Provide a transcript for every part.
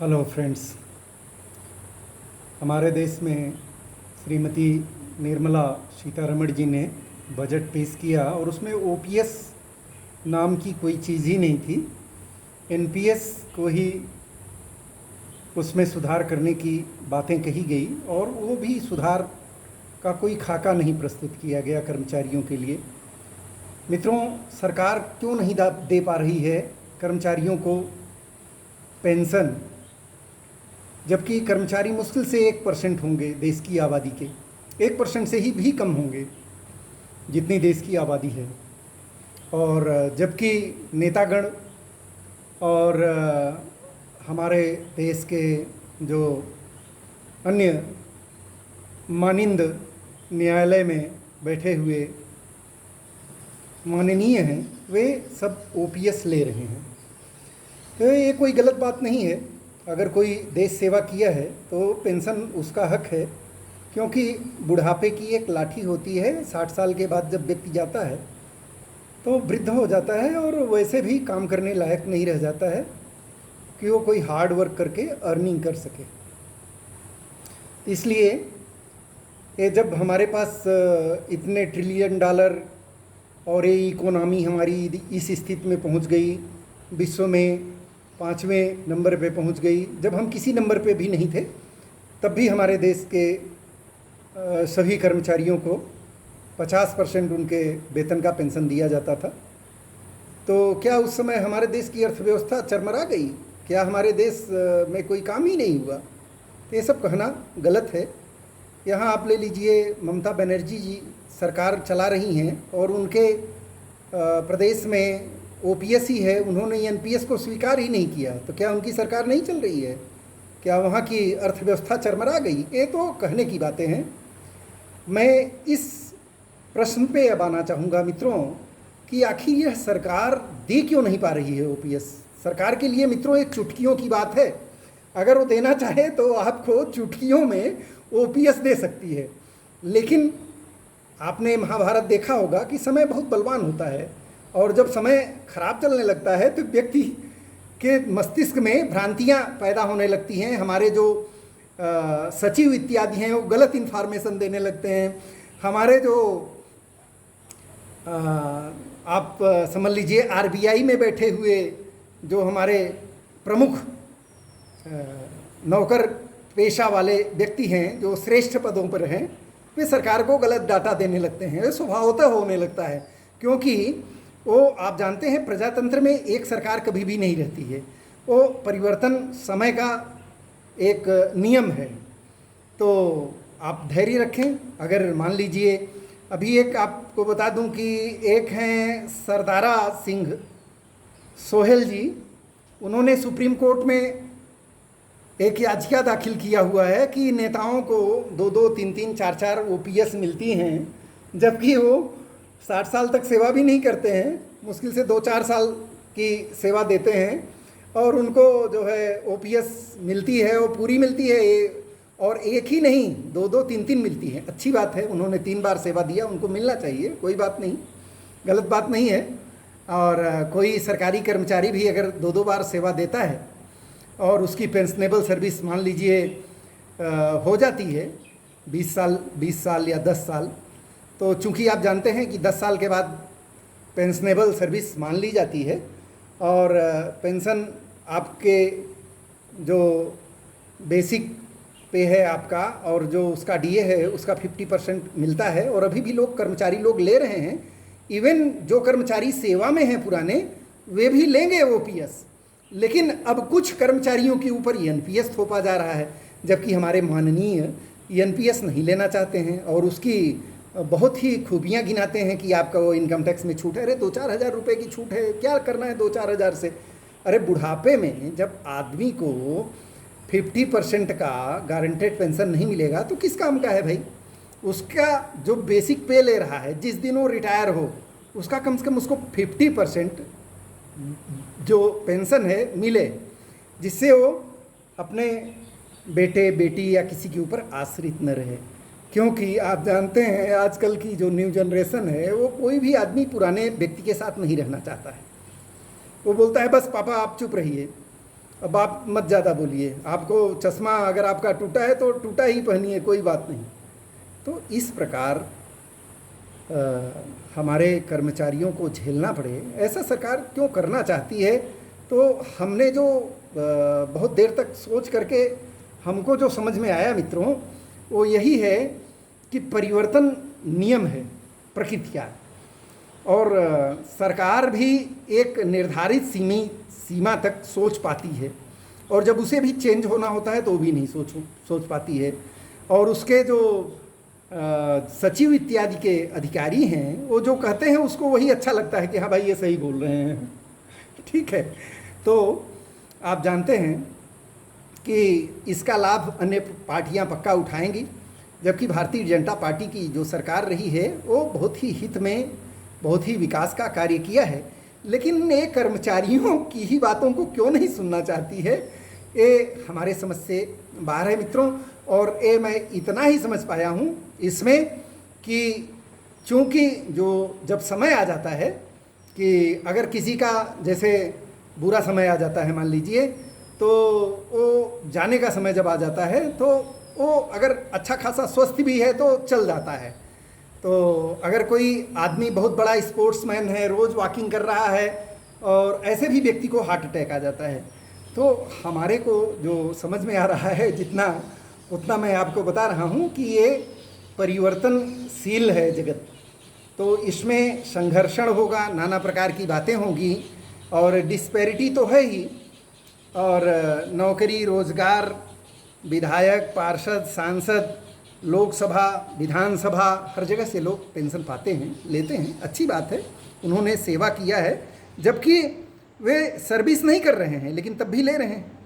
Hello friends. हमारे देश में श्रीमती निर्मला सीतारमण जी ने बजट पेश किया और उसमें ओपीएस नाम की कोई चीज़ ही नहीं थी। एनपीएस को ही उसमें सुधार करने की बातें कही गई और वो भी सुधार का कोई खाका नहीं प्रस्तुत किया गया कर्मचारियों के लिए। मित्रों, सरकार क्यों नहीं दे पा रही है कर्मचारियों को पेंशन, जबकि कर्मचारी मुश्किल से 1% होंगे देश की आबादी के, 1% से ही भी कम होंगे जितनी देश की आबादी है। और जबकि नेतागण और हमारे देश के जो अन्य मानिंद न्यायालय में बैठे हुए माननीय हैं, वे सब ओपीएस ले रहे हैं। तो ये कोई गलत बात नहीं है। अगर कोई देश सेवा किया है तो पेंशन उसका हक है, क्योंकि बुढ़ापे की एक लाठी होती है। 60 साल के बाद जब व्यक्ति जाता है तो वृद्ध हो जाता है और वैसे भी काम करने लायक नहीं रह जाता है कि वो कोई हार्ड वर्क करके अर्निंग कर सके। इसलिए ये जब हमारे पास इतने ट्रिलियन डॉलर और ये इकोनॉमी हमारी इस स्थिति में पहुंच गई, विश्व में 5वें नंबर पे पहुंच गई, जब हम किसी नंबर पे भी नहीं थे तब भी हमारे देश के सभी कर्मचारियों को 50% उनके वेतन का पेंशन दिया जाता था। तो क्या उस समय हमारे देश की अर्थव्यवस्था चरमरा गई? क्या हमारे देश में कोई काम ही नहीं हुआ? तो ये सब कहना गलत है। यहाँ आप ले लीजिए, ममता बनर्जी जी सरकार चला रही हैं और उनके प्रदेश में ओपीएस ही है, उन्होंने एनपीएस को स्वीकार ही नहीं किया। तो क्या उनकी सरकार नहीं चल रही है? क्या वहाँ की अर्थव्यवस्था चरमरा गई? ये तो कहने की बातें हैं। मैं इस प्रश्न पे अब आना चाहूँगा मित्रों कि आखिर यह सरकार दे क्यों नहीं पा रही है ओपीएस। सरकार के लिए मित्रों एक चुटकियों की बात है। अगर वो देना चाहे तो आपको चुटकियों में ओपीएस दे सकती है। लेकिन आपने महाभारत देखा होगा कि समय बहुत बलवान होता है और जब समय खराब चलने लगता है तो व्यक्ति के मस्तिष्क में भ्रांतियां पैदा होने लगती हैं। हमारे जो सचिव इत्यादि हैं वो गलत इन्फॉर्मेशन देने लगते हैं। हमारे जो आप समझ लीजिए आरबीआई में बैठे हुए जो हमारे प्रमुख नौकर पेशा वाले व्यक्ति हैं, जो श्रेष्ठ पदों पर हैं, वे सरकार को गलत डाटा देने लगते हैं। स्वभावतः होने लगता है, क्योंकि वो आप जानते हैं प्रजातंत्र में एक सरकार कभी भी नहीं रहती है। वो परिवर्तन समय का एक नियम है। तो आप धैर्य रखें। अगर मान लीजिए, अभी एक आपको बता दूं कि एक हैं सरदारा सिंह सोहेल जी, उन्होंने सुप्रीम कोर्ट में एक याचिका दाखिल किया हुआ है कि नेताओं को 2-2, 3-3, 4-4 ओपीएस मिलती हैं, जबकि वो 60 साल तक सेवा भी नहीं करते हैं, मुश्किल से 2-4 साल की सेवा देते हैं और उनको जो है ओपीएस मिलती है, वो पूरी मिलती है। और एक ही नहीं, 2-2, 3-3 मिलती है। अच्छी बात है, उन्होंने 3 बार सेवा दिया, उनको मिलना चाहिए, कोई बात नहीं, गलत बात नहीं है। और कोई सरकारी कर्मचारी भी अगर 2-2 बार सेवा देता है और उसकी पेंशनेबल सर्विस मान लीजिए हो जाती है 20 साल या 10 साल, तो चूंकि आप जानते हैं कि 10 साल के बाद पेंशनेबल सर्विस मान ली जाती है और पेंशन आपके जो बेसिक पे है आपका और जो उसका डीए है उसका 50% मिलता है। और अभी भी लोग कर्मचारी लोग ले रहे हैं। इवन जो कर्मचारी सेवा में हैं पुराने, वे भी लेंगे ओपीएस। लेकिन अब कुछ कर्मचारियों के ऊपर एनपीएस थोपा जा रहा है, जबकि हमारे माननीय एनपीएस नहीं लेना चाहते हैं और उसकी बहुत ही खूबियां गिनाते हैं कि आपका वो इनकम टैक्स में छूट है। अरे 2-4 हज़ार रुपये की छूट है, क्या करना है 2-4 हज़ार से? अरे बुढ़ापे में जब आदमी को 50% का गारंटेड पेंशन नहीं मिलेगा तो किस काम का है भाई? उसका जो बेसिक पे ले रहा है, जिस दिन वो रिटायर हो, उसका कम से कम उसको 50% जो पेंशन है मिले, जिससे वो अपने बेटे बेटी या किसी के ऊपर आश्रित न रहे। क्योंकि आप जानते हैं आजकल की जो न्यू जनरेशन है, वो कोई भी आदमी पुराने व्यक्ति के साथ नहीं रहना चाहता है। वो बोलता है बस पापा आप चुप रहिए, अब आप मत ज़्यादा बोलिए, आपको चश्मा अगर आपका टूटा है तो टूटा ही पहनिए, कोई बात नहीं। तो इस प्रकार हमारे कर्मचारियों को झेलना पड़े, ऐसा सरकार क्यों करना चाहती है? तो हमने जो बहुत देर तक सोच करके हमको जो समझ में आया मित्रों, वो यही है कि परिवर्तन नियम है प्रकृति का, और सरकार भी एक निर्धारित सीमा तक सोच पाती है, और जब उसे भी चेंज होना होता है तो भी नहीं सोच पाती है। और उसके जो सचिव इत्यादि के अधिकारी हैं, वो जो कहते हैं उसको वही अच्छा लगता है कि हाँ भाई ये सही बोल रहे हैं। ठीक है, तो आप जानते हैं कि इसका लाभ अन्य पार्टियां पक्का उठाएंगी, जबकि भारतीय जनता पार्टी की जो सरकार रही है वो बहुत ही हित में, बहुत ही विकास का कार्य किया है। लेकिन ये कर्मचारियों की ही बातों को क्यों नहीं सुनना चाहती है, ये हमारे समझ से बाहर है मित्रों। और ये मैं इतना ही समझ पाया हूँ इसमें कि चूँकि जो जब समय आ जाता है कि अगर किसी का जैसे बुरा समय आ जाता है मान लीजिए, तो वो जाने का समय जब आ जाता है तो वो अगर अच्छा खासा स्वस्थ भी है तो चल जाता है। तो अगर कोई आदमी बहुत बड़ा स्पोर्ट्समैन है, रोज़ वॉकिंग कर रहा है, और ऐसे भी व्यक्ति को हार्ट अटैक आ जाता है। तो हमारे को जो समझ में आ रहा है जितना उतना मैं आपको बता रहा हूँ कि ये परिवर्तनशील है जगत, तो इसमें संघर्षण होगा, नाना प्रकार की बातें होंगी, और डिस्पैरिटी तो है ही। और नौकरी, रोजगार, विधायक, पार्षद, सांसद, लोकसभा, विधानसभा, हर जगह से लोग पेंशन पाते हैं, लेते हैं, अच्छी बात है, उन्होंने सेवा किया है, जबकि वे सर्विस नहीं कर रहे हैं लेकिन तब भी ले रहे हैं।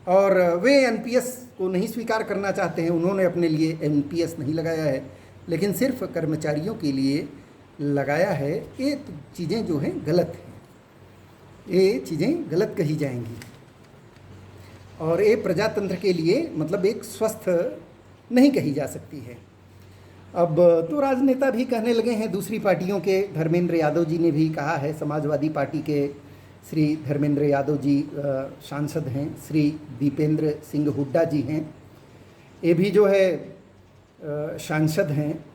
और वे एनपीएस को नहीं स्वीकार करना चाहते हैं, उन्होंने अपने लिए एनपीएस नहीं लगाया है, लेकिन सिर्फ कर्मचारियों के लिए लगाया है। ये चीज़ें जो हैं गलत हैं, ये चीज़ें गलत कही जाएंगी, और ये प्रजातंत्र के लिए मतलब एक स्वस्थ नहीं कही जा सकती है। अब तो राजनेता भी कहने लगे हैं, दूसरी पार्टियों के धर्मेंद्र यादव जी ने भी कहा है, समाजवादी पार्टी के श्री धर्मेंद्र यादव जी सांसद हैं, श्री दीपेंद्र सिंह हुड्डा जी हैं, ये भी जो है सांसद हैं।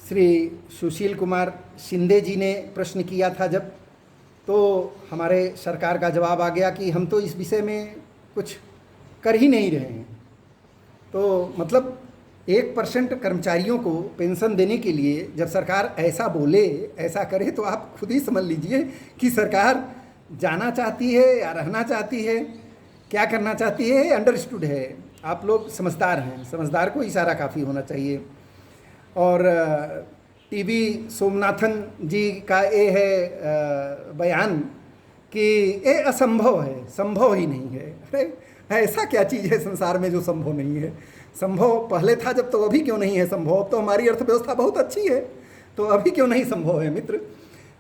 श्री सुशील कुमार शिंदे जी ने प्रश्न किया था जब, तो हमारे सरकार का जवाब आ गया कि हम तो इस विषय में कुछ कर ही नहीं रहे हैं। तो मतलब 1% कर्मचारियों को पेंशन देने के लिए जब सरकार ऐसा बोले, ऐसा करे, तो आप खुद ही समझ लीजिए कि सरकार जाना चाहती है या रहना चाहती है, क्या करना चाहती है, अंडरस्टूड है। आप लोग समझदार हैं, समझदार को इशारा काफ़ी होना चाहिए। और टीवी सोमनाथन जी का ये है बयान कि ये असंभव है, संभव ही नहीं है। अरे ऐसा क्या चीज़ है संसार में जो संभव नहीं है? संभव पहले था जब, तो अभी क्यों नहीं है संभव? अब तो हमारी अर्थव्यवस्था बहुत अच्छी है, तो अभी क्यों नहीं संभव है मित्र?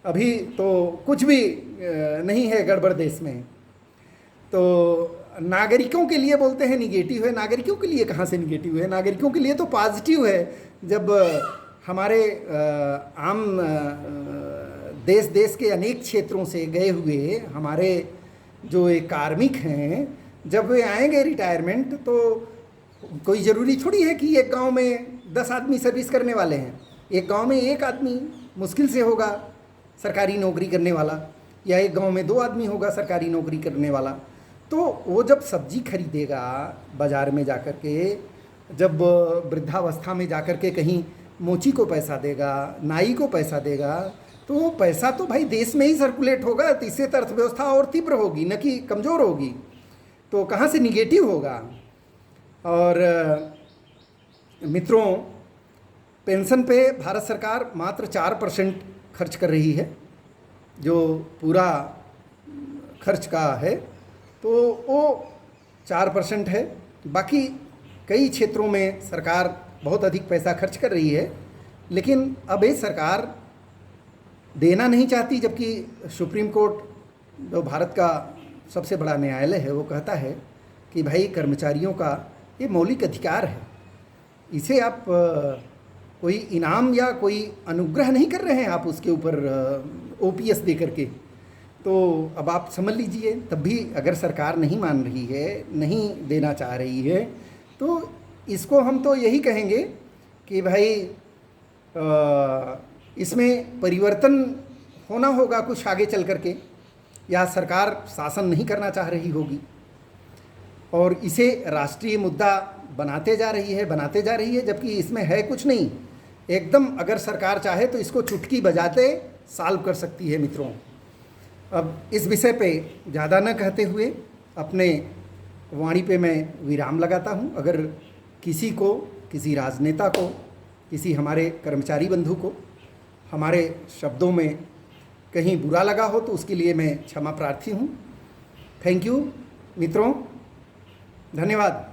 अभी तो कुछ भी नहीं है गड़बड़ देश में। तो नागरिकों के लिए बोलते हैं निगेटिव है, नागरिकों के लिए कहाँ से निगेटिव है? नागरिकों के लिए तो पॉजिटिव है। जब हमारे आम देश के अनेक क्षेत्रों से गए हुए हमारे जो एक कार्मिक हैं, जब वे आएंगे रिटायरमेंट, तो कोई ज़रूरी थोड़ी है कि एक गांव में 10 आदमी सर्विस करने वाले हैं। एक गांव में एक आदमी मुश्किल से होगा सरकारी नौकरी करने वाला, या एक गांव में 2 आदमी होगा सरकारी नौकरी करने वाला। तो वो जब सब्जी खरीदेगा बाज़ार में जाकर के, जब वृद्धावस्था में जाकर के कहीं मोची को पैसा देगा, नाई को पैसा देगा, तो वो पैसा तो भाई देश में ही सर्कुलेट होगा, तो इससे तो अर्थव्यवस्था और तीव्र होगी, न कि कमज़ोर होगी। तो कहाँ से निगेटिव होगा? और मित्रों, पेंशन पे भारत सरकार मात्र 4% खर्च कर रही है, जो पूरा खर्च का है, तो वो 4% है। बाकी कई क्षेत्रों में सरकार बहुत अधिक पैसा खर्च कर रही है, लेकिन अब ये सरकार देना नहीं चाहती, जबकि सुप्रीम कोर्ट जो भारत का सबसे बड़ा न्यायालय है, वो कहता है कि भाई कर्मचारियों का ये मौलिक अधिकार है, इसे आप कोई इनाम या कोई अनुग्रह नहीं कर रहे हैं आप उसके ऊपर ओपीएस दे करके। तो अब आप समझ लीजिए, तब भी अगर सरकार नहीं मान रही है, नहीं देना चाह रही है, तो इसको हम तो यही कहेंगे कि भाई इसमें परिवर्तन होना होगा कुछ आगे चल कर के, या सरकार शासन नहीं करना चाह रही होगी और इसे राष्ट्रीय मुद्दा बनाते जा रही है, जबकि इसमें है कुछ नहीं। एकदम अगर सरकार चाहे तो इसको चुटकी बजाते सॉल्व कर सकती है मित्रों। अब इस विषय पे ज़्यादा न कहते हुए अपने वाणी पे मैं विराम लगाता हूँ। अगर किसी को, किसी राजनेता को, किसी हमारे कर्मचारी बंधु को हमारे शब्दों में कहीं बुरा लगा हो तो उसके लिए मैं क्षमा प्रार्थी हूँ। थैंक यू मित्रों, धन्यवाद।